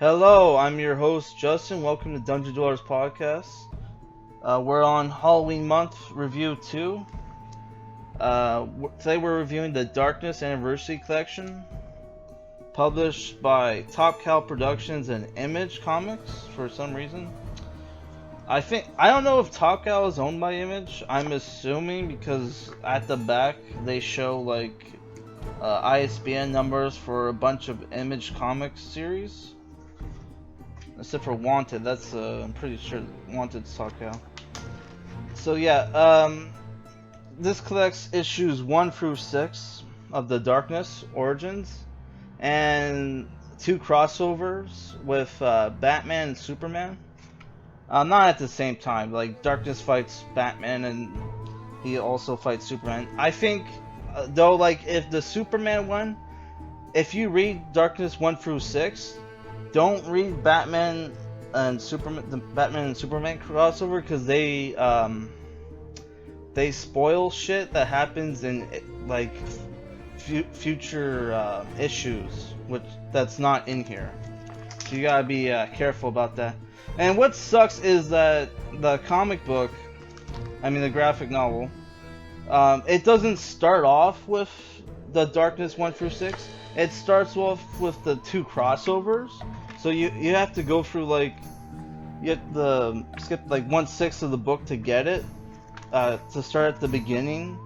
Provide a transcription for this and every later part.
Hello, I'm your host Justin. Welcome to Dungeon Dwellers Podcast. We're on Halloween month review 2. Today we're reviewing the Darkness Anniversary Collection, published by Top Cow Productions and Image Comics for some reason. I don't know if Top Cow is owned by Image. I'm assuming because at the back they show like ISBN numbers for a bunch of Image Comics series. Except for Wanted, that's I'm pretty sure Wanted's Top Cow. So yeah, this collects issues 1 through 6 of the Darkness Origins, and 2 crossovers with Batman and Superman. Not at the same time. Like Darkness fights Batman, and he also fights Superman. I think, though, like if the Superman one, if you read Darkness 1 through 6. Don't read Batman and Superman, the Batman and Superman crossover, because they spoil shit that happens in like future issues, which that's not in here. So you gotta be careful about that. And what sucks is that the comic book, the graphic novel, it doesn't start off with the Darkness 1 through 6. It starts off with the 2 crossovers. So you have to go through you have to skip like 1/6 of the book to get it, to start at the beginning,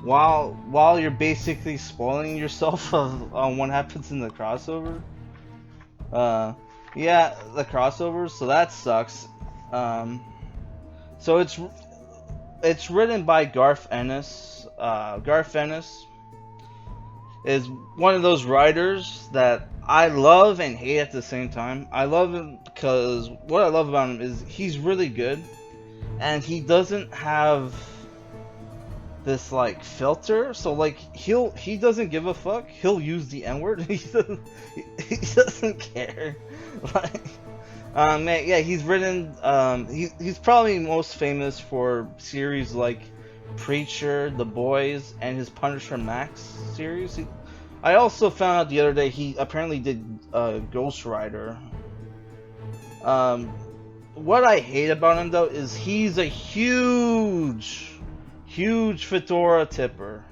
while you're basically spoiling yourself on what happens in the crossover. Yeah, the crossovers. So that sucks. So it's written by Garth Ennis. Garth Ennis is one of those writers that I love and hate at the same time. I love him because what I love about him is he's really good, and he doesn't have this like filter. So like he doesn't give a fuck. He'll use the N-word. He doesn't care. Yeah, he's written. He's probably most famous for series like Preacher, The Boys, and his Punisher Max series. I also found out the other day he apparently did Ghost Rider. What I hate about him though is he's a huge fedora tipper.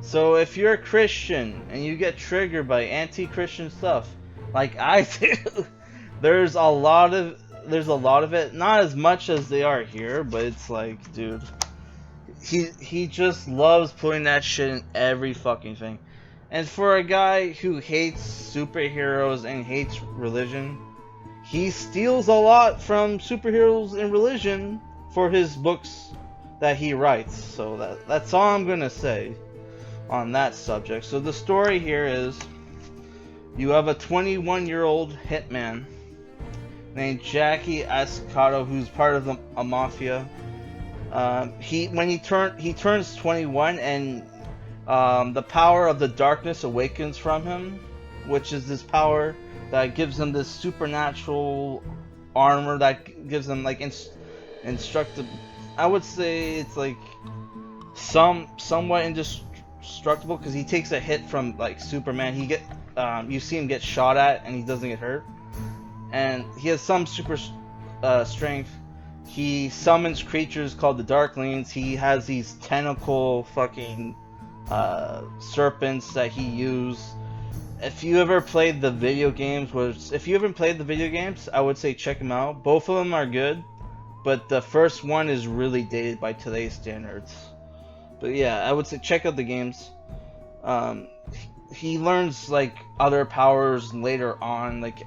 So if you're a Christian and you get triggered by anti-Christian stuff, like I do, there's a lot of it. Not as much as they are here, but it's like, dude, he just loves putting that shit in every fucking thing. And for a guy who hates superheroes and hates religion, he steals a lot from superheroes and religion for his books that he writes. So that's all I'm gonna say on that subject. So the story here is, you have a 21-year-old hitman named Jackie Ascato who's part of a mafia. He turns 21, and the power of the darkness awakens from him, which is this power that gives him this supernatural armor that gives him like instructive. I would say it's like somewhat indestructible, because he takes a hit from like Superman. You see him get shot at and he doesn't get hurt, and he has some super strength. He summons creatures called the Darklings. He has these tentacle fucking serpents that he uses. If you ever played the video games, I would say check them out. Both of them are good, but the first one is really dated by today's standards. But yeah, I would say check out the games. He learns like other powers later on, like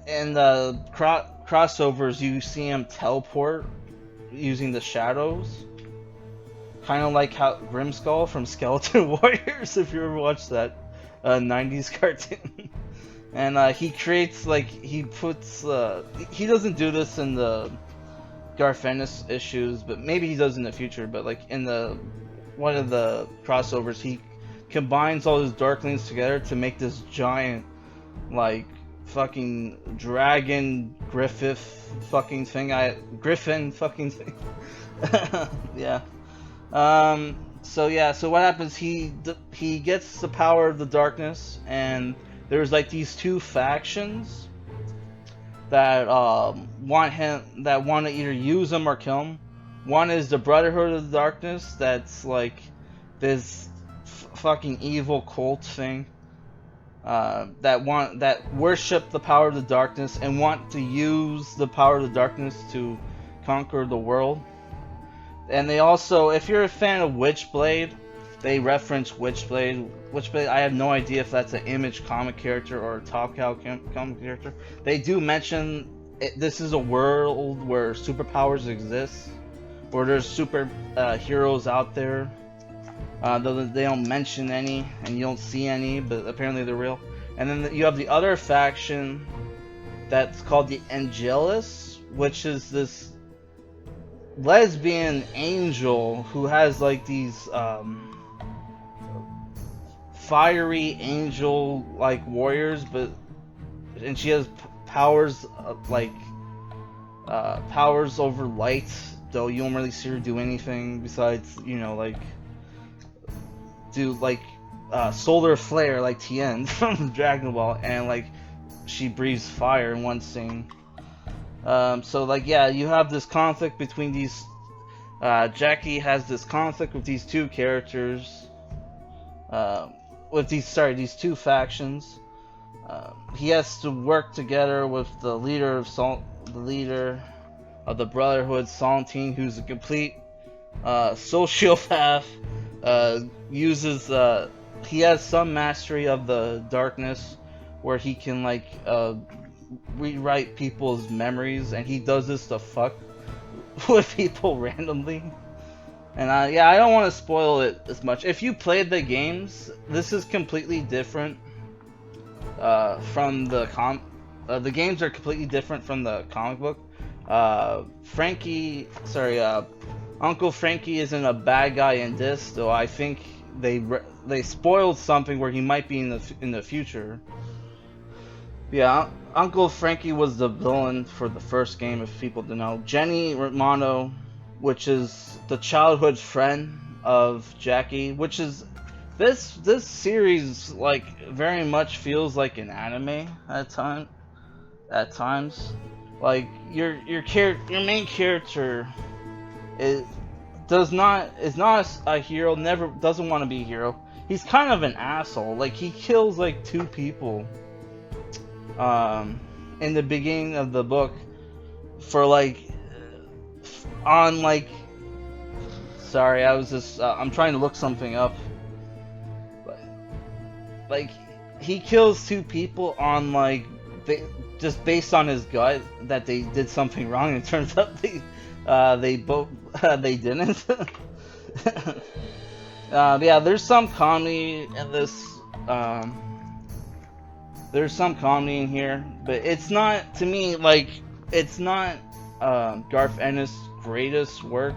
in the crossovers, you see him teleport using the shadows. Kind of like how Grimskull from Skeleton Warriors, if you ever watched that 90s cartoon. And he creates, he doesn't do this in the Garth Ennis issues, but maybe he does in the future. But like in one of the crossovers, he combines all his Darklings together to make this giant, like, fucking dragon griffin fucking thing. Yeah. So what happens, he gets the power of the darkness, and there's like these two factions that want to either use him or kill him. One is the Brotherhood of the Darkness, that's like this fucking evil cult thing that worship the power of the darkness and want to use the power of the darkness to conquer the world. And they also, if you're a fan of Witchblade, they reference Witchblade. Witchblade, I have no idea if that's an Image comic character or a Top Cow comic character. They do mention this is a world where superpowers exist, where there's super heroes out there. Though they don't mention any, and you don't see any, but apparently they're real. And then you have the other faction that's called the Angelus, which is this lesbian angel who has like these fiery angel like warriors, and she has powers powers over light, though you don't really see her do anything besides, you know, like do like solar flare like Tien from Dragon Ball, and like she breathes fire in one scene. So like, yeah, you have this conflict between these Jackie has this conflict with these two characters, with these two factions. He has to work together with the leader of the Brotherhood, Saltine, who's a complete sociopath. He has some mastery of the darkness where he can like rewrite people's memories, and he does this to fuck with people randomly. And yeah, I don't want to spoil it as much. If you played the games, this is completely different from the games are completely different from the comic book. Uncle Frankie isn't a bad guy in this, though I think they spoiled something where he might be in the future. Yeah, Uncle Frankie was the villain for the first game, if people don't know. Jenny Romano, which is the childhood friend of Jackie, which is this series like very much feels like an anime at times. Like your main character is not a hero, doesn't want to be a hero. He's kind of an asshole. Like he kills like two people in the beginning of the book for like on like, sorry, I was just I'm trying to look something up. But, like he kills two people on like just based on his gut that they did something wrong, and it turns out they didn't. Yeah, there's some comedy in this. There's some comedy in here, but it's not, to me, like, it's not Garth Ennis' greatest work.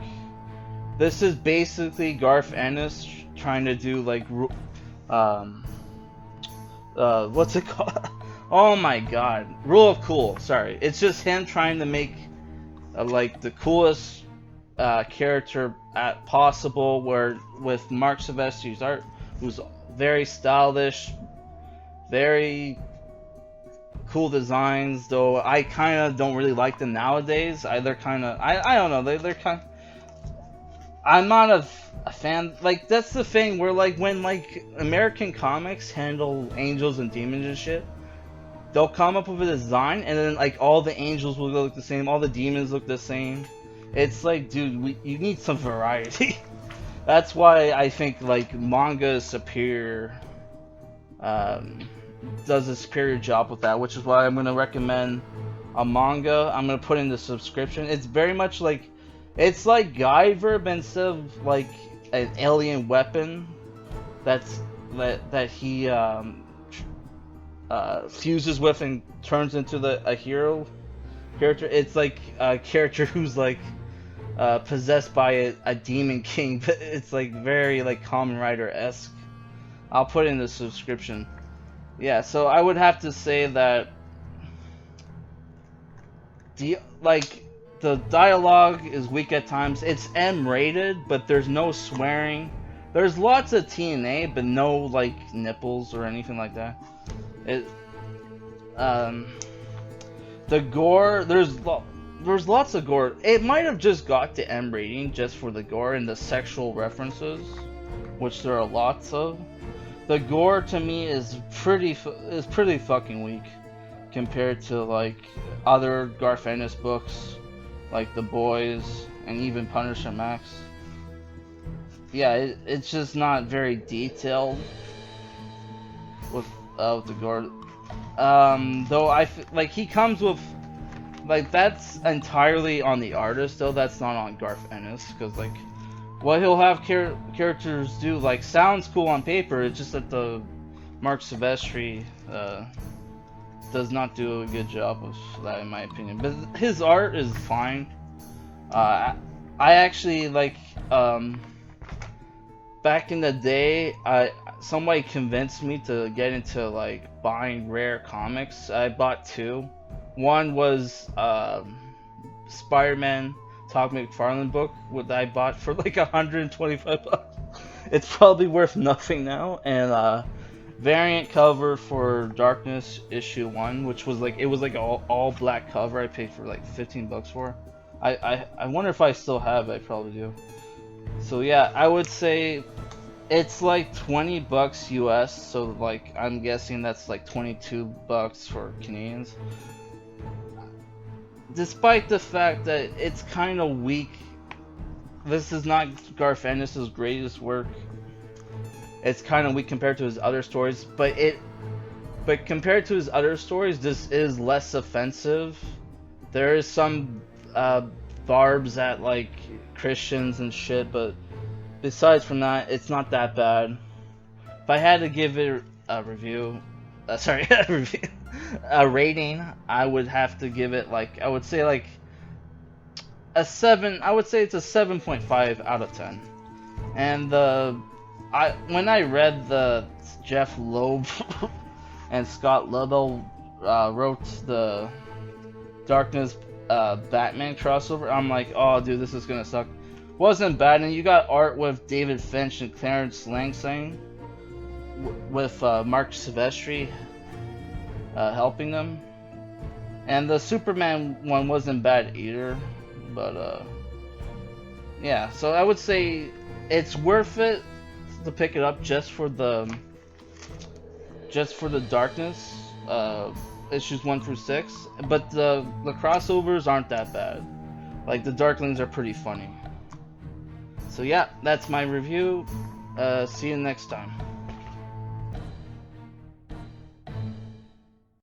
This is basically Garth Ennis trying to do like what's it called? Oh my god, Rule of Cool. Sorry, it's just him trying to make like the coolest character possible, where with Mark Silvestri's art, who's very stylish, very cool designs, though I kind of don't really like them nowadays. They're kind of, I don't know, they're kind of, I'm not a fan. Like, that's the thing where like when like American comics handle angels and demons and shit, they'll come up with a design and then like all the angels will look the same, all the demons look the same. It's like, dude, you need some variety. That's why I think like manga is superior, does a superior job with that, which is why I'm going to recommend a manga. I'm going to put in the subscription. It's very much like, it's like Guyver, but instead of like an alien weapon that he fuses with and turns into a hero character, it's like a character who's like possessed by a demon king, but it's like very like Kamen Rider-esque. I'll put in the subscription. Yeah, so I would have to say that the dialogue is weak at times. It's M-rated, but there's no swearing. There's lots of TNA, but no like nipples or anything like that. It the gore, there's lots of gore. It might have just got the M rating just for the gore and the sexual references, which there are lots of. The gore to me is pretty fucking weak compared to like other Garth Ennis books, like The Boys and even Punisher Max. Yeah, it's just not very detailed with the gore. Though like he comes with like that's entirely on the artist though. That's not on Garth Ennis because like what he'll have characters do like sounds cool on paper. It's just that the Mark Silvestri does not do a good job of that in my opinion. But his art is fine. I actually like back in the day, somebody convinced me to get into like buying rare comics. I bought two. One was Spider-Man Todd McFarlane book, what I bought for like $125. It's probably worth nothing now. And variant cover for Darkness issue 1, which was like all black cover. I paid for like $15 for. I wonder if I still have it. I probably do. So yeah, I would say it's like $20 US, so like I'm guessing that's like $22 for Canadians. Despite the fact that it's kind of weak, this is not Garth Ennis' greatest work. It's kind of weak compared to his other stories, but compared to his other stories, this is less offensive. There is some barbs at like Christians and shit, but besides from that, it's not that bad. If I had to give it a review, a rating, I would have to give it like, I would say like a 7. I would say it's a 7.5 out of 10. And when I read the Jeff Loeb and Scott Lovell wrote the Darkness Batman crossover, I'm like, oh dude, this is gonna suck. Wasn't bad, and you got art with David Finch and Clarence Langsing with Mark Silvestri helping them. And the Superman one wasn't bad either, but yeah, so I would say it's worth it to pick it up just for the Darkness issues 1 through 6, but the crossovers aren't that bad. Like the Darklings are pretty funny. So yeah, that's my review. See you next time.